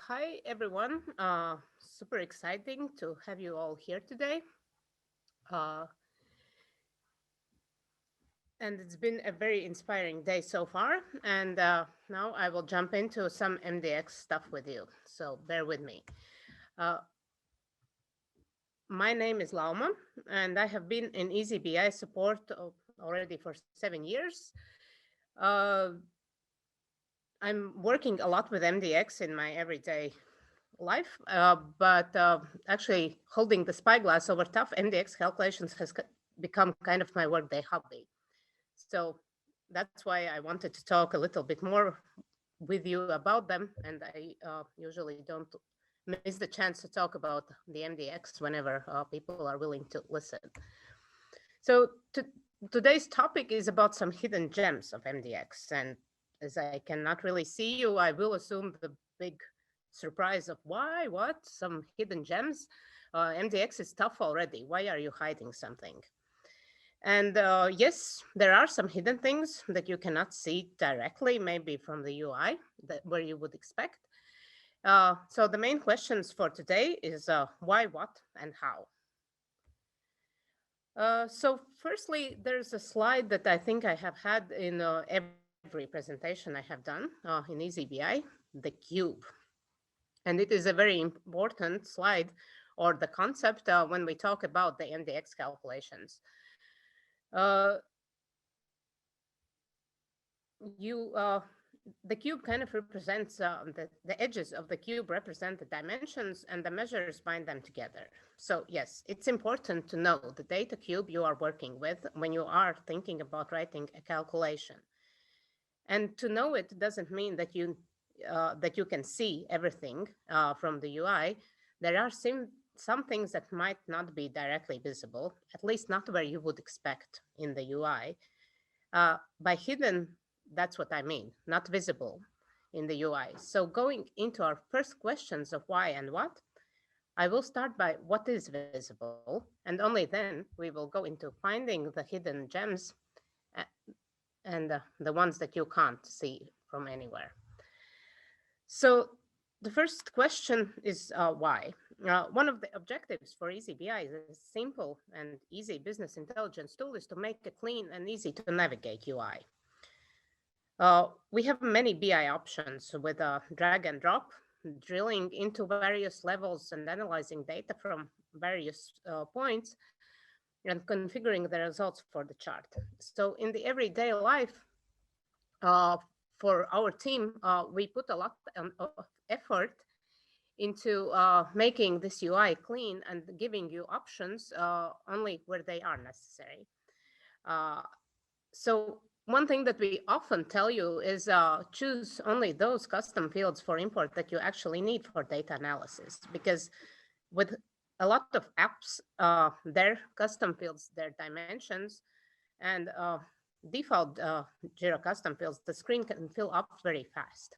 Hi, everyone. Super exciting to have you all here today. Uh, and it's been a very inspiring day so far. And now I will jump into some MDX stuff with you. So bear with me. Uh, my name is Lauma, and I have been in eazyBI support already for 7 years. Uh, I'm working a lot with MDX in my everyday life, but actually holding the spyglass over tough MDX calculations has become kind of my workday hobby. So that's why I wanted to talk a little bit more with you about them. And I usually don't miss the chance to talk about the MDX whenever people are willing to listen. So today's topic is about some hidden gems of MDX. And as I cannot really see you, I will assume the big surprise of why, what, some hidden gems. MDX is tough already. Why are you hiding something? And yes, there are some hidden things that you cannot see directly, maybe from the UI, where you would expect. So the main questions for today is why, what, and how. So firstly, there's a slide that I think I have had in every presentation I have done in eazyBI, the cube. And it is a very important slide or the concept when we talk about the MDX calculations. Uh, you The cube kind of represents the edges of the cube represent the dimensions and the measures bind them together. So yes, it's important to know the data cube you are working with when you are thinking about writing a calculation. And to know it doesn't mean that you can see everything from the UI. There are some things that might not be directly visible, at least not where you would expect in the UI. By hidden, that's what I mean, not visible in the UI. So going into our first questions of why and what, I will start by what is visible, and only then we will go into finding the hidden gems uh, and the ones that you can't see from anywhere. So the first question is why. One of the objectives for eazyBI is a simple and easy business intelligence tool is to make a clean and easy to navigate UI. We have many BI options with a drag and drop, drilling into various levels and analyzing data from various points and configuring the results for the chart. So in the everyday life, uh, for our team, we put a lot of effort into making this UI clean and giving you options only where they are necessary. Uh, so one thing that we often tell you is choose only those custom fields for import that you actually need for data analysis, because with a lot of apps, their custom fields, their dimensions, and default Jira custom fields, the screen can fill up very fast.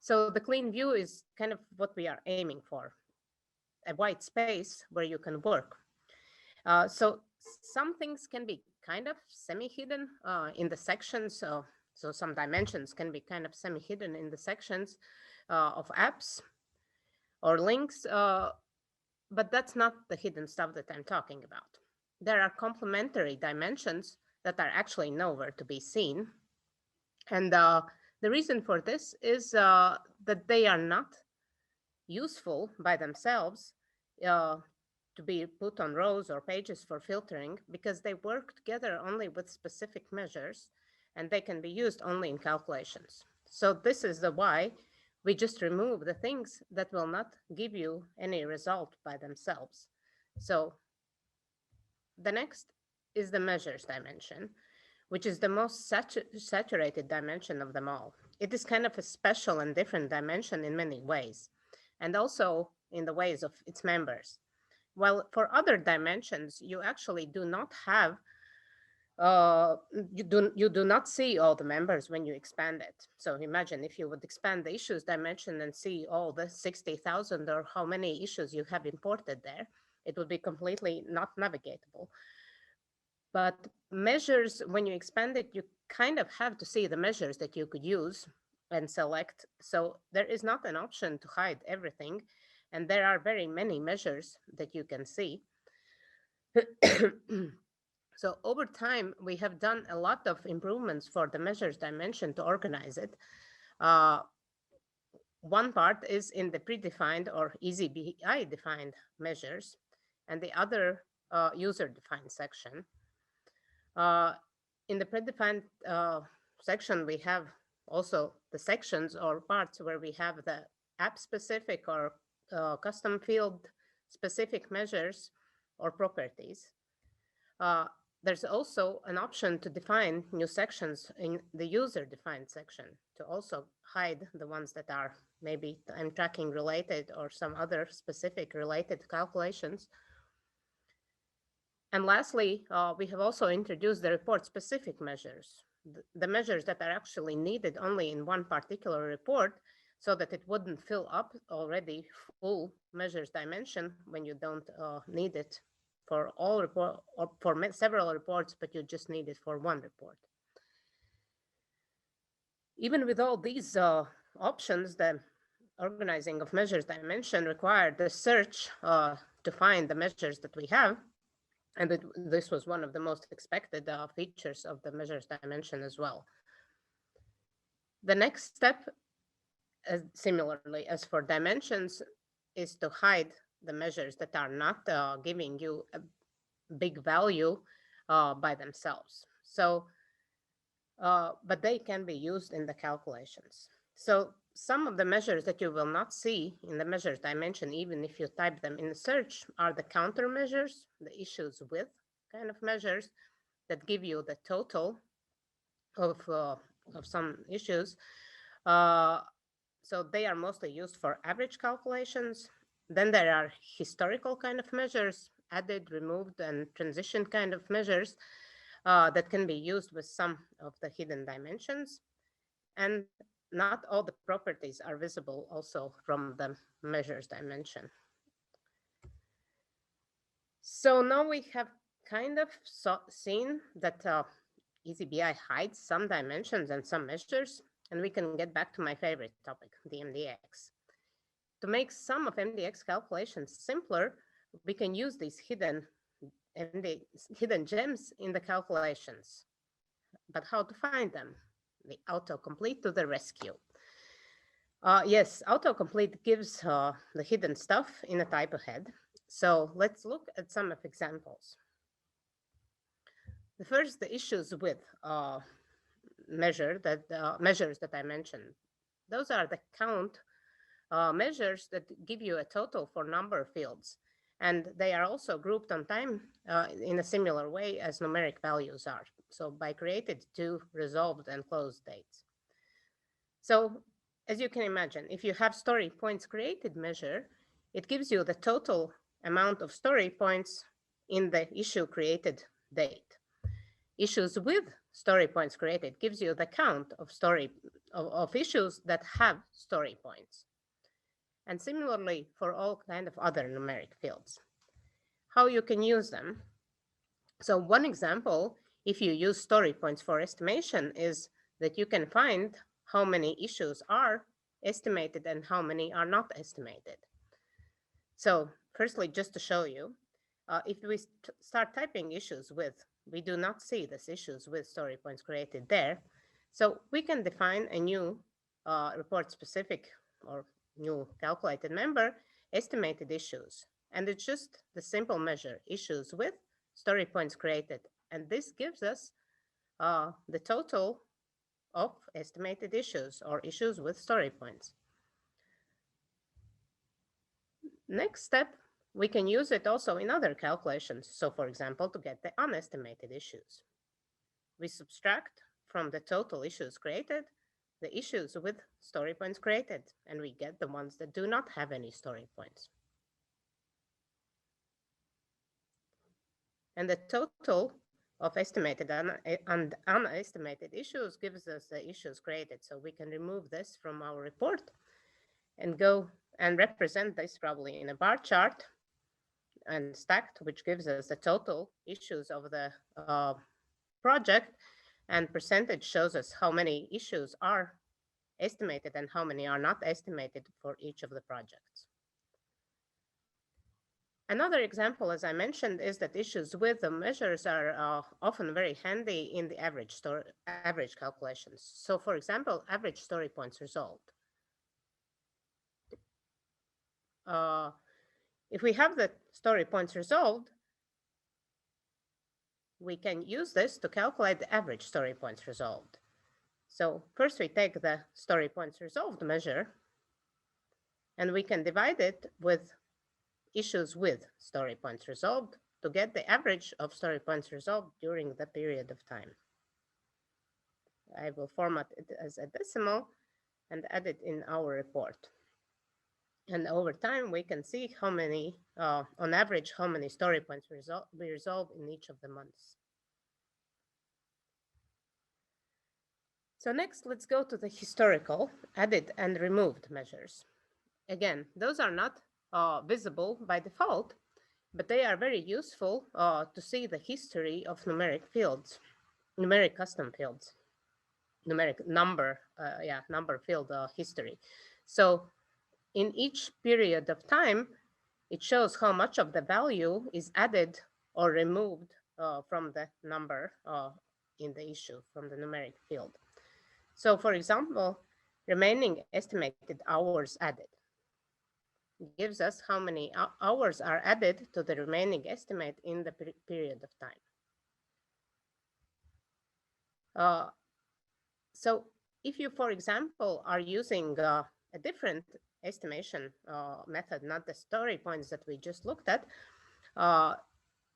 So the clean view is kind of what we are aiming for, a white space where you can work. So some things can be kind of semi-hidden in the sections. So some dimensions can be kind of semi-hidden in the sections of apps or links, but that's not the hidden stuff that I'm talking about. There are complementary dimensions that are actually nowhere to be seen. And the reason for this is that they are not useful by themselves uh, to be put on rows or pages for filtering, because they work together only with specific measures and they can be used only in calculations. So this is the why we just remove the things that will not give you any result by themselves. So the next is the measures dimension, which is the most saturated dimension of them all. It is kind of a special and different dimension in many ways, and also in the ways of its members. While for other dimensions, you actually do not have, you do not see all the members when you expand it. So imagine if you would expand the issues dimension and see all the 60,000 or how many issues you have imported there, it would be completely not navigatable. But measures, when you expand it, you kind of have to see the measures that you could use and select. So there is not an option to hide everything. And there are very many measures that you can see. So over time, we have done a lot of improvements for the measures dimension to organize it. One part is in the predefined or eazyBI defined measures, and the other user defined section. In the predefined section, we have also the sections or parts where we have the app specific or custom field specific measures or properties. There's also an option to define new sections in the user defined section to also hide the ones that are maybe time tracking related or some other specific related calculations. And lastly, we have also introduced the report specific measures, the measures that are actually needed only in one particular report so that it wouldn't fill up already full measures dimension when you don't need it for all report or for several reports, but you just need it for one report. Even with all these options, the organizing of measures dimension required the search to find the measures that we have. And this was one of the most expected features of the measures dimension as well. The next step, similarly as for dimensions, is to hide the measures that are not giving you a big value by themselves. So, but they can be used in the calculations. So some of the measures that you will not see in the measures dimension, even if you type them in the search, are the countermeasures, the issues with kind of measures that give you the total of some issues. So they are mostly used for average calculations. Then there are historical kind of measures, added, removed, and transition kind of measures that can be used with some of the hidden dimensions. And not all the properties are visible also from the measures dimension. So now we have kind of seen that eazyBI hides some dimensions and some measures, and we can get back to my favorite topic, the MDX. To make some of MDX calculations simpler, we can use these hidden gems in the calculations. But how to find them? The autocomplete to the rescue. Yes, autocomplete gives the hidden stuff in a type ahead. So let's look at some of examples. The first, the issues with measures that I mentioned. Those are the count measures that give you a total for number fields. And they are also grouped on time in a similar way as numeric values are. So by created to, resolved, and closed dates. So as you can imagine, if you have story points created measure, it gives you the total amount of story points in the issue created date. Issues with story points created gives you the count of issues that have story points. And similarly for all kind of other numeric fields. How you can use them. So one example, if you use story points for estimation, is that you can find how many issues are estimated and how many are not estimated. So firstly, just to show you, if we start typing issues with, we do not see this issues with story points created there. So we can define a new report specific or new calculated member, estimated issues. And it's just the simple measure, issues with story points created. And this gives us the total of estimated issues or issues with story points. Next step, we can use it also in other calculations. So for example, to get the unestimated issues. We subtract from the total issues created the issues with story points created, and we get the ones that do not have any story points. And the total of estimated and unestimated issues gives us the issues created. So we can remove this from our report and go and represent this probably in a bar chart and stacked, which gives us the total issues of the project, and percentage shows us how many issues are estimated and how many are not estimated for each of the projects. Another example, as I mentioned, is that issues with the measures are often very handy in the average calculations. So for example, average story points resolved. If we have the story points resolved, we can use this to calculate the average story points resolved. So first we take the story points resolved measure, and we can divide it with issues with story points resolved to get the average of story points resolved during the period of time. I will format it as a decimal and add it in our report. And over time, we can see how many, on average, how many story points we resolve in each of the months. So next, let's go to the historical, added and removed measures. Again, those are not visible by default, but they are very useful to see the history of numeric fields, numeric custom fields, numeric number, number field history. So in each period of time, it shows how much of the value is added or removed from the number in the issue, from the numeric field. So for example, remaining estimated hours added gives us how many hours are added to the remaining estimate in the period of time. So if you, for example, are using a different estimation method, not the story points that we just looked at,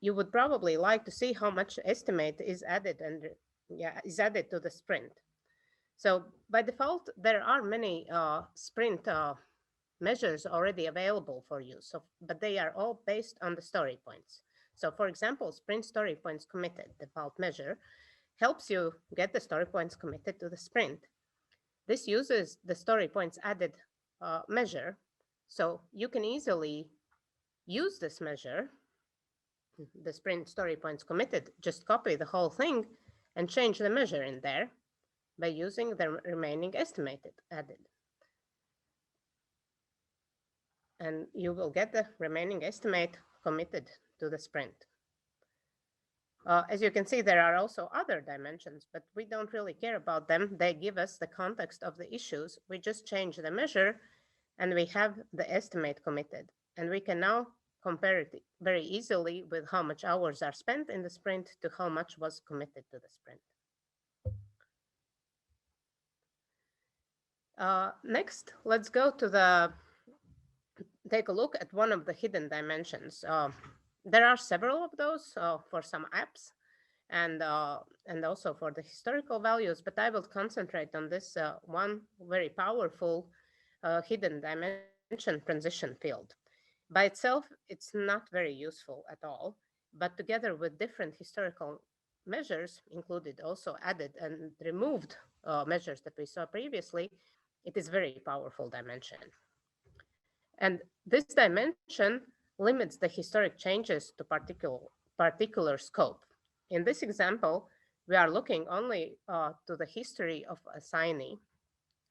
you would probably like to see how much estimate is added to the sprint. So by default, there are many sprint measures already available for you. But they are all based on the story points. So for example, sprint story points committed default measure helps you get the story points committed to the sprint. This uses the story points added measure. So you can easily use this measure, the sprint story points committed, just copy the whole thing and change the measure in there by using the remaining estimated added. And you will get the remaining estimate committed to the sprint. As you can see, there are also other dimensions, but we don't really care about them. They give us the context of the issues. We just change the measure and we have the estimate committed. And we can now compare it very easily with how much hours are spent in the sprint to how much was committed to the sprint. Next, let's go to take a look at one of the hidden dimensions. There are several of those for some apps and also for the historical values, but I will concentrate on this one very powerful hidden dimension transition field. By itself, it's not very useful at all, but together with different historical measures included, also added and removed measures that we saw previously, it is very powerful dimension. And this dimension limits the historic changes to particular scope. In this example, we are looking only to the history of assignee.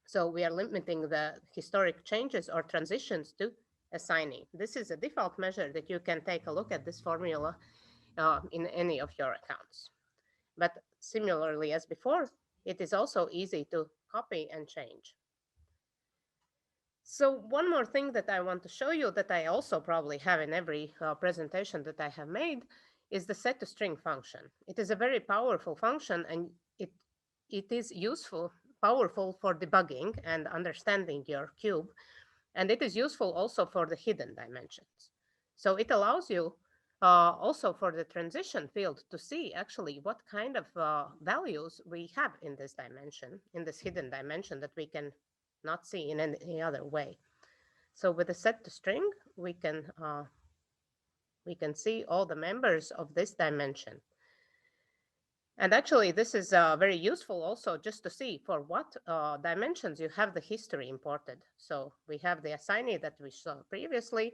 So we are limiting the historic changes or transitions to assignee. This is a default measure that you can take a look at this formula in any of your accounts. But similarly as before, it is also easy to copy and change. So one more thing that I want to show you that I also probably have in every presentation that I have made is the set to string function. It is a very powerful function and it is powerful for debugging and understanding your cube. And it is useful also for the hidden dimensions. So it allows you also for the transition field to see actually what kind of values we have in this dimension, in this hidden dimension that we can not see in any other way. So with the set to string, we can see all the members of this dimension. And actually, this is very useful also just to see for what dimensions you have the history imported. So we have the assignee that we saw previously.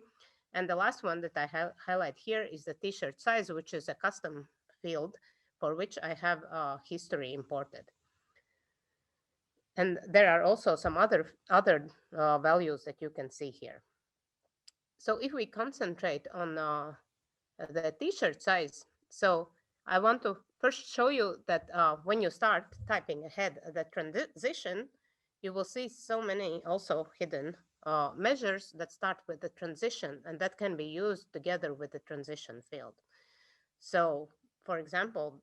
And the last one that I highlight here is the t-shirt size, which is a custom field for which I have history imported. And there are also some other values that you can see here. So if we concentrate on the t-shirt size, so I want to first show you that when you start typing ahead the transition, you will see so many also hidden measures that start with the transition, and that can be used together with the transition field. So, for example,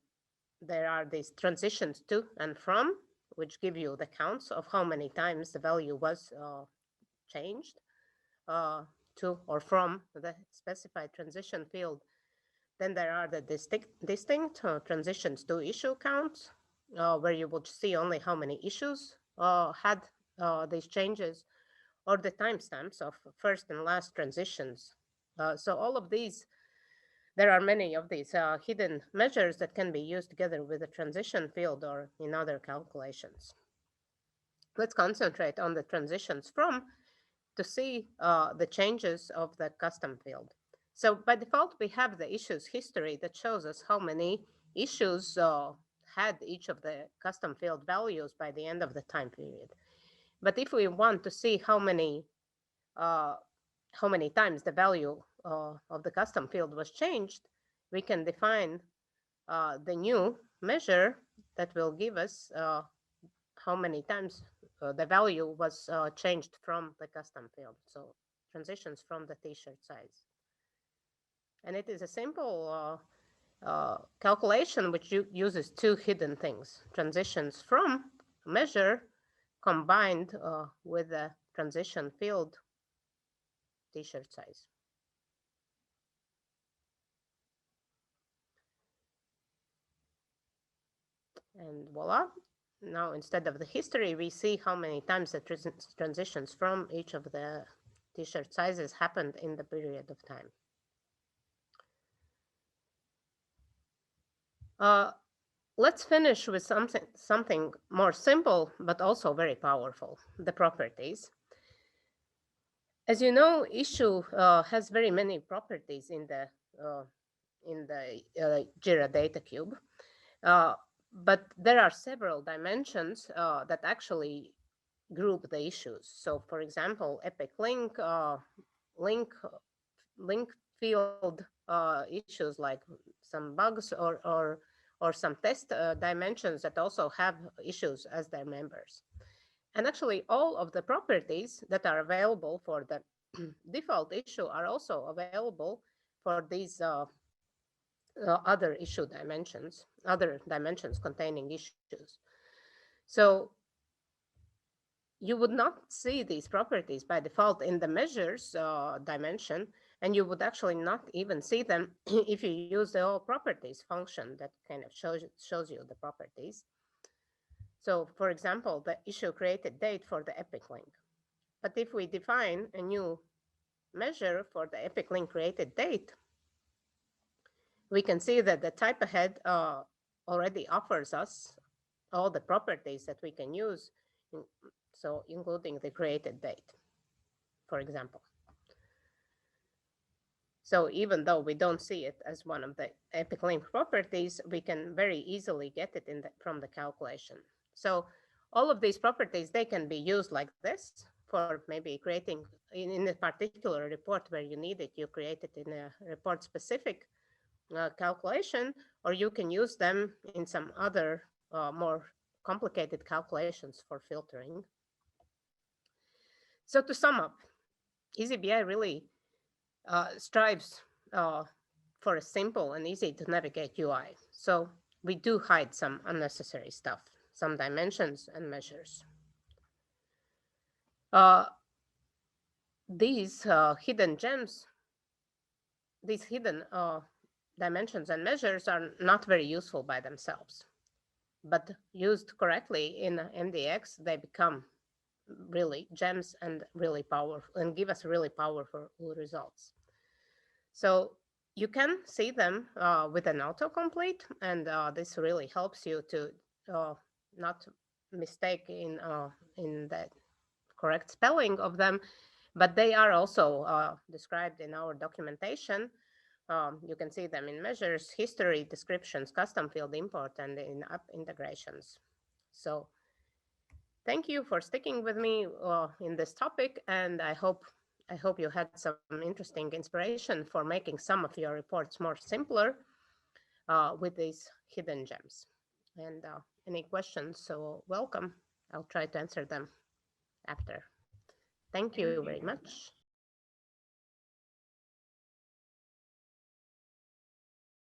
there are these transitions to and from, which give you the counts of how many times the value was changed uh, to or from the specified transition field. Then there are the distinct transitions to issue counts, where you would see only how many issues had these changes, or the timestamps of first and last transitions. So all of these, there are many of these hidden measures that can be used together with the transition field or in other calculations. Let's concentrate on the transitions from to see the changes of the custom field. So by default, we have the issues history that shows us how many issues had each of the custom field values by the end of the time period. But if we want to see uh, how many times the value of the custom field was changed, we can define the new measure that will give us how many times the value was changed from the custom field. So transitions from the t-shirt size. And it is a simple calculation which uses two hidden things: transitions from measure combined with the transition field t-shirt size. And voila. Now, instead of the history, we see how many times the transitions from each of the t-shirt sizes happened in the period of time. Let's finish with something more simple, but also very powerful: the properties. As you know, issue has very many properties in the Jira data cube. Uh, but there are several dimensions that actually group the issues. So, for example, epic link, link field issues like some bugs or some test dimensions that also have issues as their members. And actually, all of the properties that are available for the default issue are also available for these other dimensions containing issues. So you would not see these properties by default in the measures dimension, and you would actually not even see them if you use the all properties function that kind of shows you the properties. So for example, the issue created date for the epic link. But if we define a new measure for the epic link created date, we can see that the type ahead already offers us all the properties that we can use, so including the created date, for example. So even though we don't see it as one of the epic link properties, we can very easily get it from the calculation. So all of these properties, they can be used like this for maybe creating in a particular report where you need it, you create it in a report specific calculation, or you can use them in some other more complicated calculations for filtering. So to sum up, eazyBI really strives for a simple and easy to navigate UI. So we do hide some unnecessary stuff, some dimensions and measures. These hidden gems, these hidden dimensions and measures are not very useful by themselves, but used correctly in MDX, they become really gems and really powerful and give us really powerful results. So you can see them with an autocomplete, and this really helps you to not mistake in the correct spelling of them, but they are also described in our documentation. You can see them in measures, history, descriptions, custom field import, and in app integrations. So thank you for sticking with me in this topic, and I hope you had some interesting inspiration for making some of your reports more simpler with these hidden gems. And any questions, so welcome. I'll try to answer them after. Thank you Thank very you. much.